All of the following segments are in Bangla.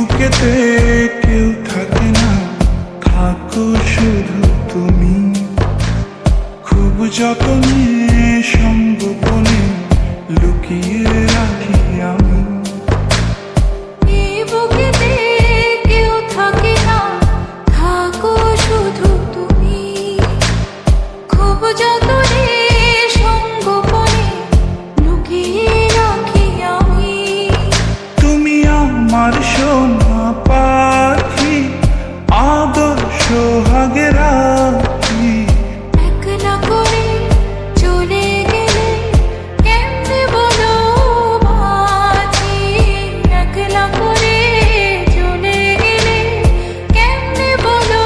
বুকেতে কেউ থাকে না, থাকো শুধু তুমি। খুব যতনে সঙ্গোপনে লুকিয়ে রাখি আমি। এই বুকেতে কেউ থাকে না, থাকো শুধু তুমি। খুব যতনে সঙ্গোপনে লুকিয়ে রাখি আমি। তুমি আমার সোনা পাখি, আদর সোহাগে রাখি। একলা করে চলে গেলে কেমনে বলো বাঁচি। একলা করে চলে গেলে কেমনে বলো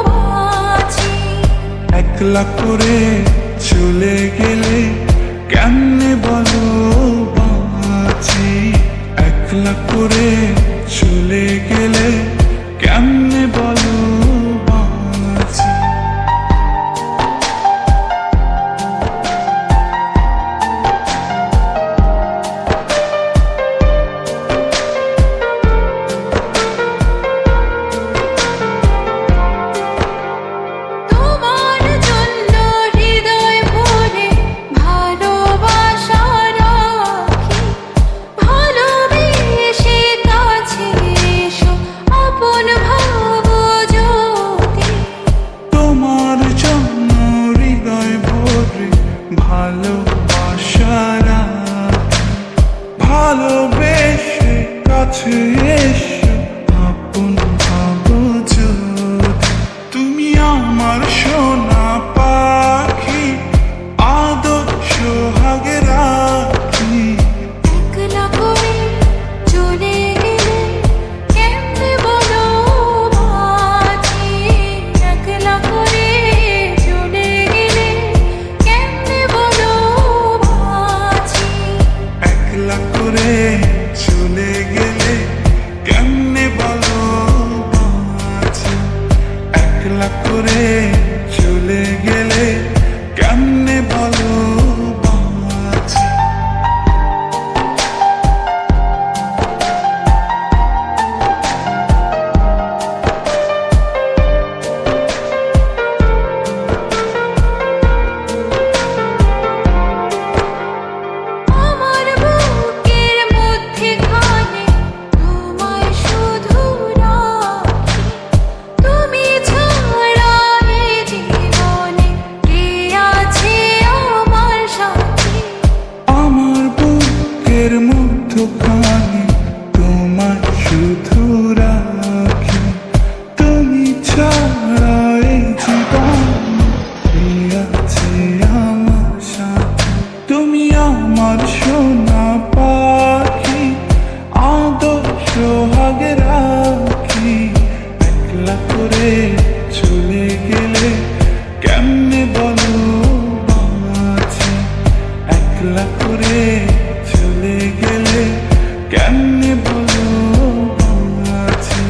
বাঁচি। একলা করে চলে গেলে কেমনে বলো বাঁচি। একলা করে চলে গেলে কেমনে বলো বাঁচি। তোমার জন্য হৃদয় ভরে ভালোবাসা রাখি। ভালোবেসে কাছে এসো, আপন ভাবো যদি। তোমার জন্য হৃদয় ভরে ভালোবাসা রাখি। ভালোবেসে কাছে এসো, আপন ভাবো যদি। তুমি আমার সোনা পাখি, আদর সোহাগে রাখি। একলা করে চলে গেলে কেমনে বলো বাঁচি। একলা করে চলে গেলে কেমনে বলো বাঁচি। একলা করে চলে গেলে কেমনে বলো বাঁচি। একলা করে চলে গেলে কেমনে বলো বাঁচি। আমার বুকের মধ্যেখানে তোমায় শুধু রাখি। তুমি ছাড়া এই জীবনে কে আছে আমার সাথী। আমার বুকের মধ্যখানে তোমায় শুধু রাখি। তুমি ছাড়া এই জীবনে কে আছে আমার সাথে। তুমি আমার সোনা পাখি, আদর সোহাগে রাখি। একলা করে চলে গেলে কেমনে বলো বাঁচি। একলা করে চলে গেলে কেমনে বলো বাঁচি।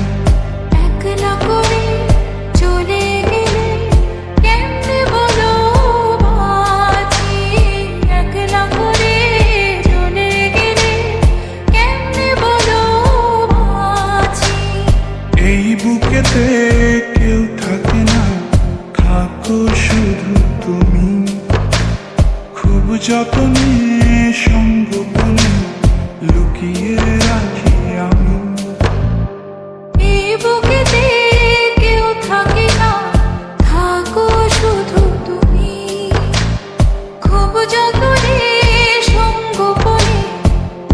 একলা করে চলে গেলে কেমনে বলো বাঁচি। একলা করে চলে গেলে কেমনে বলো বাঁচি। এই বুকেতে কেউ থাকে না, থাকো শুধু তুমি। খুব যতনে সঙ্গোপনে লুকিয়ে রাখি আমি। এই বুকেতে কেউ থাকে না, থাকো শুধু তুমি। খুব যতনে সঙ্গোপনে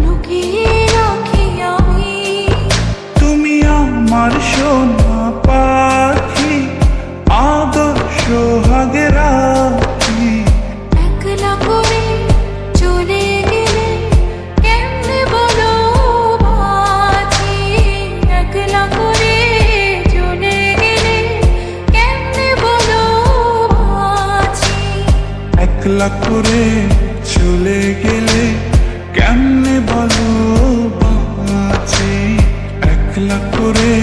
লুকিয়ে রাখি আমি। তুমি আমার সোনা পাখি, আদর সোহাগে রাখি। একলা করে চলে গেলে কেমনে বলো বাঁচি। একলা করে চলে গেলে কেমনে বলো বাঁচি। একলা করে চলে গেলে কেমনে বলো বাঁচি। একলা করে